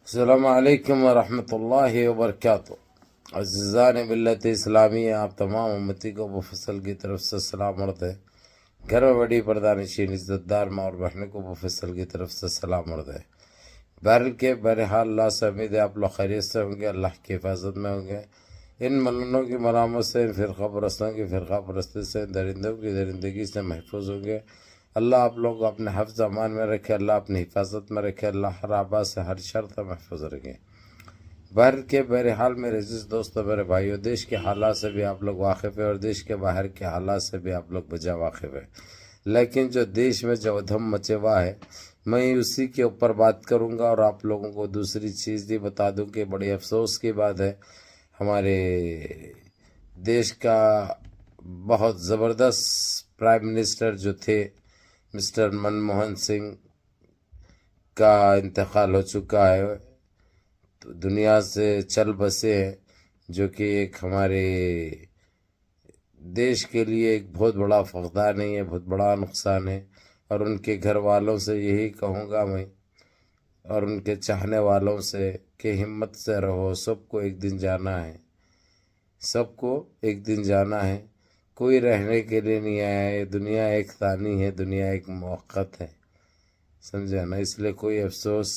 السلام علیکم ورحمۃ اللہ وبرکاتہ۔ عزیزان ملت اسلامیہ، آپ تمام امتی کو مفصل کی طرف سے سلام عرض ہے۔ گھر میں بڑی پردانشین عزت دار ماں اور بہنوں کو مفصل کی طرف سے سلام عرض ہے۔ بہرحال اللہ سے امید ہے آپ لوگ خیریت سے ہوں گے، اللہ کی حفاظت میں ہوں گے۔ ان ملنوں کی ملامت سے، ان فرقہ پرستوں کی فرقہ پرستی سے، درندوں کی درندگی سے محفوظ ہوں گے۔ اللہ آپ لوگ کو اپنے حفظ امان میں رکھے، اللہ اپنی حفاظت میں رکھے، اللہ ہر آباد سے ہر شر سے محفوظ رکھے۔ بہرحال میرے عزیز دوستو، میرے بھائیو، دیش کے حالات سے بھی آپ لوگ واقف ہیں اور دیش کے باہر کے حالات سے بھی آپ لوگ بجا واقف ہیں، لیکن جو دیش میں جو ادھم مچے ہوا ہے، میں اسی کے اوپر بات کروں گا۔ اور آپ لوگوں کو دوسری چیز بھی بتا دوں کہ بڑی افسوس کی بات ہے، ہمارے دیش کا بہت زبردست پرائم منسٹر جو تھے مسٹر منموہن سنگھ کا انتقال ہو چکا ہے، تو دنیا سے چل بسے ہیں، جو کہ ایک ہمارے دیش کے لیے ایک بہت بڑا فقدان ہے، بہت بڑا نقصان ہے۔ اور ان کے گھر والوں سے یہی کہوں گا میں، اور ان کے چاہنے والوں سے، کہ ہمت سے رہو، سب کو ایک دن جانا ہے، سب کو ایک دن جانا ہے، کوئی رہنے کے لیے نہیں آیا ہے۔ دنیا ایک ثانی ہے، دنیا ایک موقت ہے، سمجھا نا؟ اس لیے کوئی افسوس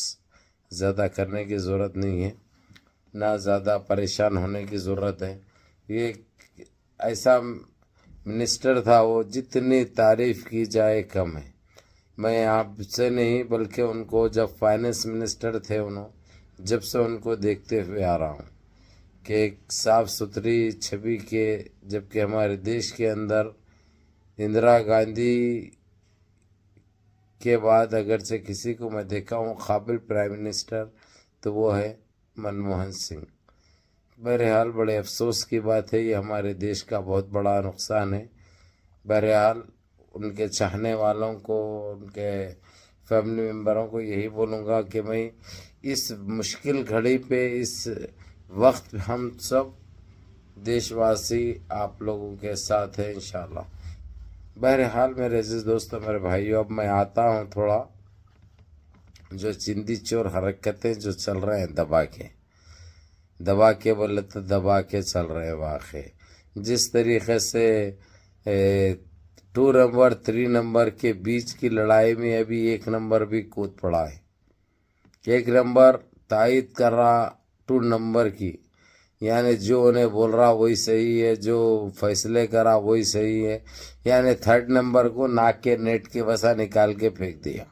زیادہ کرنے کی ضرورت نہیں ہے، نہ زیادہ پریشان ہونے کی ضرورت ہے۔ یہ ایسا منسٹر تھا، وہ جتنی تعریف کی جائے کم ہے۔ میں آپ سے نہیں بلکہ ان کو جب فائننس منسٹر تھے، جب سے ان کو دیکھتے ہوئے آ رہا ہوں کہ ایک صاف ستھری چھبی کے، جبکہ ہمارے دیش کے اندر اندرا گاندھی کے بعد اگرچہ کسی کو میں دیکھا ہوں قابل پرائم منسٹر، تو وہ ہے منموہن سنگھ۔ بہرحال بڑے افسوس کی بات ہے، یہ ہمارے دیش کا بہت بڑا نقصان ہے۔ بہرحال ان کے چاہنے والوں کو، ان کے فیملی ممبروں کو یہی بولوں گا کہ میں اس مشکل گھڑی پہ، اس وقت ہم سب دیش واسی آپ لوگوں کے ساتھ ہیں انشاءاللہ۔ بہرحال میرے عزیز دوستو، میرے بھائیو، اب میں آتا ہوں تھوڑا جو چندی چور حرکتیں جو چل رہے ہیں، دبا کے بولے تو دبا کے چل رہے ہیں واقعی۔ جس طریقے سے 2 نمبر 3 نمبر کے بیچ کی لڑائی میں ابھی 1 نمبر بھی کود پڑا ہے۔ 1 نمبر تائید کر رہا 2 نمبر کی، یعنی جو انہیں بول رہا وہی صحیح ہے، جو فیصلے کرا وہی صحیح ہے، یعنی 3rd نمبر کو ناک کے نیٹ کے وسا نکال کے پھینک دیا۔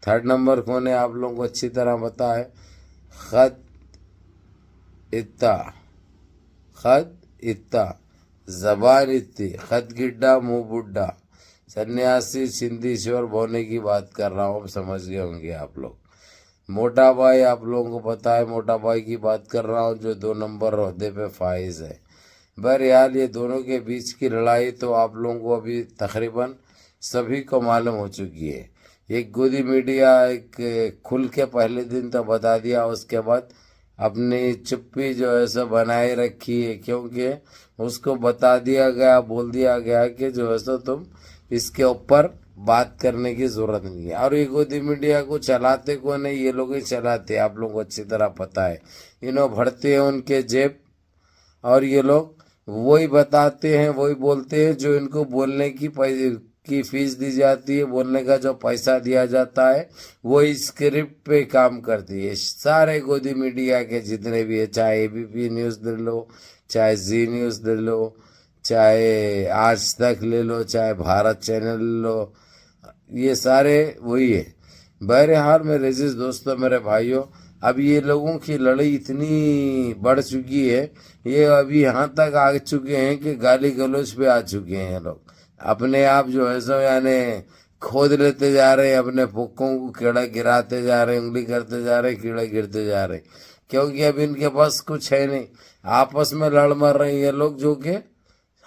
3rd نمبر کو نے آپ لوگوں کو اچھی طرح پتا ہے، خط اتا زبان اتی، خط گڈا منہ بڈھا، سنیاسی سندھی شور بونے کی بات کر رہا ہوں، سمجھ گئے ہوں گے آپ لوگ۔ موٹا بھائی آپ لوگوں کو پتا ہے، موٹا بھائی کی بات کر رہا ہوں جو 2 نمبر عہدے پہ فائز ہے۔ بہرحال یہ دونوں کے بیچ کی لڑائی تو آپ لوگوں کو ابھی تقریباً سبھی کو معلوم ہو چکی ہے۔ ایک گودی میڈیا ایک کھل کے پہلے دن تو بتا دیا، اس کے بعد اپنی چپی جو ہے سو بنائے رکھی ہے، کیونکہ اس کو بتا دیا گیا، بول دیا گیا کہ جو ہے سو تم اس کے اوپر بات کرنے کی ضرورت نہیں ہے۔ اور یہ گودی میڈیا کو چلاتے کو نہیں، یہ لوگ ہی چلاتے، آپ لوگوں کو اچھی طرح پتا ہے۔ انہوں بھرتے ہیں ان کے جیب، اور یہ لوگ وہی بتاتے ہیں، وہی بولتے ہیں جو ان کو بولنے کی فیس دی جاتی ہے، بولنے کا جو پیسہ دیا جاتا ہے، وہی اسکرپٹ پہ کام کرتی ہے۔ سارے گودی میڈیا کے جتنے بھی ہے، چاہے ABP نیوز لے لو، چاہے زی نیوز لے لو، چاہے آج تک لے لو، چاہے بھارت چینل لے لو، یہ سارے وہی ہے۔ بہرحال میرے عزیز دوستو، میرے بھائیوں، اب یہ لوگوں کی لڑائی اتنی بڑھ چکی ہے، یہ ابھی یہاں تک آ چکے ہیں کہ گالی گلوچ پہ آ چکے ہیں یہ لوگ۔ اپنے آپ جو ہے سو یعنی کھود لیتے جا رہے ہیں، اپنے پھکوں کو کیڑا گراتے جا رہے ہیں، انگلی کرتے جا رہے ہیں، کیڑے گرتے جا رہے ہیں، کیونکہ اب ان کے پاس کچھ ہے نہیں، آپس میں لڑ مر رہے ہیں یہ لوگ، جو کہ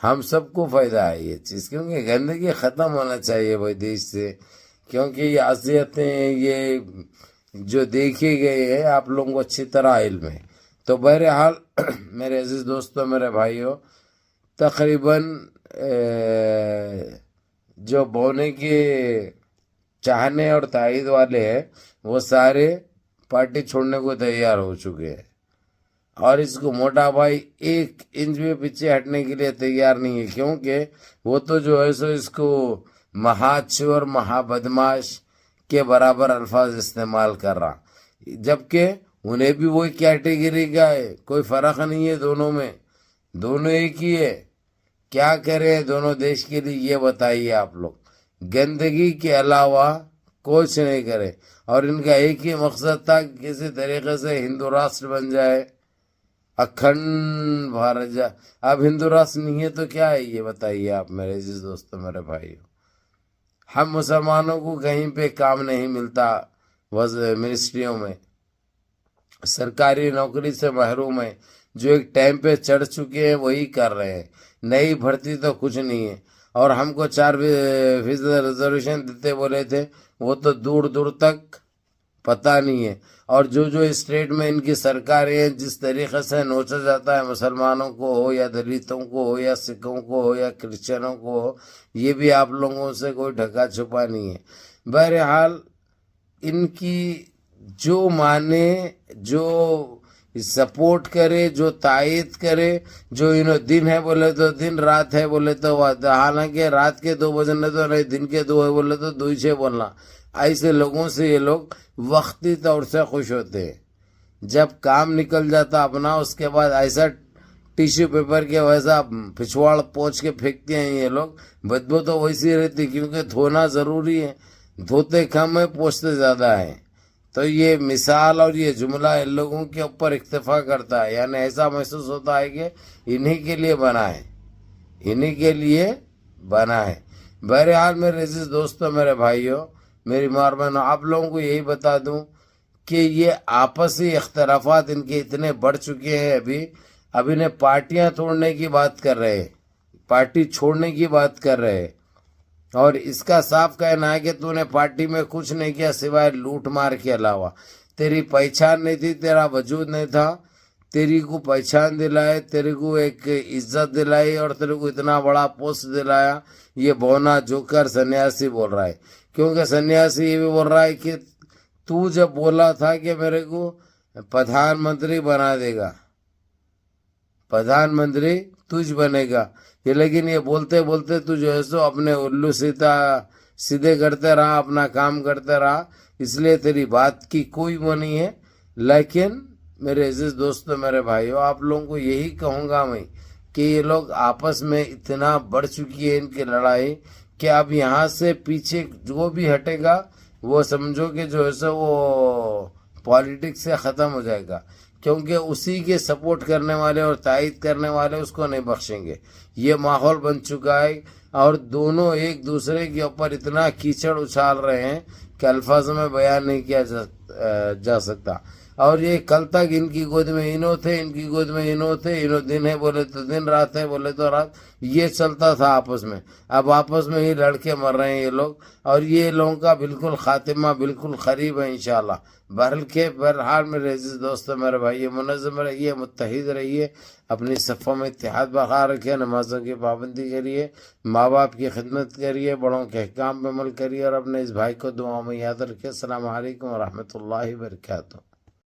ہم سب کو فائدہ ہے یہ چیز، کیونکہ گندگی ختم ہونا چاہیے بھائی دیش سے، کیونکہ یہ اذیتیں یہ جو دیکھی گئی ہے آپ لوگوں کو اچھی طرح علم ہے۔ تو بہرحال میرے عزیز دوستو، میرے بھائیوں، تقریباً جو بونے کے چاہنے اور تائید والے ہیں، وہ سارے پارٹی چھوڑنے کو تیار ہو چکے ہیں، اور اس کو موٹا بھائی 1 انچ بھی پیچھے ہٹنے کے لیے تیار نہیں ہے، کیونکہ وہ تو جو ہے سو اس کو مہاچور مہابدماش کے برابر الفاظ استعمال کر رہا، جبکہ انہیں بھی وہی کیٹیگری کا ہے، کوئی فرق نہیں ہے دونوں میں، دونوں ایک ہی ہے۔ کیا کریں دونوں دیش کے لیے یہ بتائیے آپ لوگ، گندگی کے علاوہ کچھ نہیں کرے، اور ان کا ایک ہی مقصد تھا کہ کسی طریقے سے ہندو راشٹر بن جائے، اکھنڈ بھارت جائے۔ اب ہندو راشٹر نہیں ہے تو کیا ہے یہ بتائیے آپ میرے عزیز دوستوں، میرے بھائیوں۔ ہم مسلمانوں کو کہیں پہ کام نہیں ملتا، منسٹریوں میں سرکاری نوکری سے محروم ہیں، جو ایک ٹائم پہ چڑھ چکے ہیں وہی کر رہے ہیں، نئی بھرتی تو کچھ نہیں ہے۔ اور ہم کو 4% ریزرویشن دیتے بولے تھے، وہ تو دور دور تک پتہ نہیں ہے۔ اور جو اسٹیٹ میں ان کی سرکاریں ہیں، جس طریقے سے نوچا جاتا ہے مسلمانوں کو ہو یا دلتوں کو ہو یا سکھوں کو ہو یا کرسچنوں کو ہو، یہ بھی آپ لوگوں سے کوئی ڈھکا چھپا نہیں ہے۔ بہرحال ان کی جو مانے، جو سپورٹ کرے، جو تائید کرے، جو دن ہے بولے تو دن، رات ہے بولے تو حالانکہ رات کے 2 بجنے تو نہیں، دن کے 2 ہے بولے تو 2 سے بولنا، ایسے لوگوں سے یہ لوگ وقتی طور سے خوش ہوتے ہیں۔ جب کام نکل جاتا اپنا، اس کے بعد ایسا ٹیشو پیپر کے ویسا پچھواڑ پوچھ کے پھینکتے ہیں یہ لوگ، بدبو تو ویسی رہتی، کیونکہ دھونا ضروری ہے، دھوتے کم ہے پوچھتے زیادہ ہے۔ تو یہ مثال اور یہ جملہ ان لوگوں کے اوپر اکتفا کرتا ہے، یعنی ایسا محسوس ہوتا ہے کہ انہی کے لیے بنا ہے، انہی کے لیے بنا ہے۔ بہرحال میرے عزیز دوستوں، میرے بھائیوں، میری مہربانی آپ لوگوں کو یہی بتا دوں کہ یہ آپسی اختلافات ان کے اتنے بڑھ چکے ہیں، ابھی نے پارٹیاں توڑنے کی بات کر رہے ہیں، پارٹی چھوڑنے کی بات کر رہے ہیں، اور اس کا صاف کہنا ہے کہ تو نے پارٹی میں کچھ نہیں کیا سوائے لوٹ مار کے علاوہ، تیری پہچان نہیں تھی، تیرا وجود نہیں تھا، تیری کو پہچان دلائے، تیرے کو ایک عزت دلائی، اور تیرے کو اتنا بڑا پوسٹ دلایا۔ یہ بونا جوکر سنیاسی بول رہا ہے، کیونکہ سنیاسی یہ بھی بول رہا ہے کہ تو جب بولا تھا کہ میرے کو پردھان منتری بنا دے گا، پردھان منتری تجھ بنے گا، یہ لیکن یہ بولتے بولتے تو جو ہے سو اپنے الو سیدھے کرتے رہا، اپنا کام کرتے رہا، اس لیے تیری بات کی کوئی وہ نہیں ہے۔ لیکن میرے عزیز دوستوں، میرے بھائیوں، آپ لوگوں کو یہی کہوں گا میں کہ یہ لوگ آپس میں اتنا بڑھ چکی ہے ان کی لڑائی کہ اب یہاں سے پیچھے جو بھی ہٹے گا وہ سمجھو کہ جو ہے سو وہ پالیٹکس سے ختم ہو جائے گا، کیونکہ اسی کے سپورٹ کرنے والے اور تائید کرنے والے اس کو نہیں بخشیں گے۔ یہ ماحول بن چکا ہے، اور دونوں ایک دوسرے کے اوپر اتنا کیچڑ اچھال رہے ہیں کہ الفاظ میں بیان نہیں کیا جا سکتا۔ اور یہ کل تک ان کی گود میں انہوں تھے، ان کی گود میں انہوں تھے، انہوں دن ہے بولے تو دن، رات ہے بولے تو رات، یہ چلتا تھا آپس میں۔ اب آپس میں ہی لڑکے مر رہے ہیں یہ لوگ، اور یہ لوگوں کا بالکل خاتمہ بالکل قریب ہے انشاءاللہ۔ بہرحال میرے عزیز دوستوں، میرے بھائی، منظم رہیے، متحد رہیے، اپنی صفوں میں اتحاد برقرار رکھیے، نمازوں کی پابندی کریے، ماں باپ کی خدمت کریے، بڑوں کے احکام پہ عمل کریے، اور اپنے اس بھائی کو دعاؤں میں یاد رکھیے۔ السلام علیکم ورحمۃ اللہ وبرکاتہ۔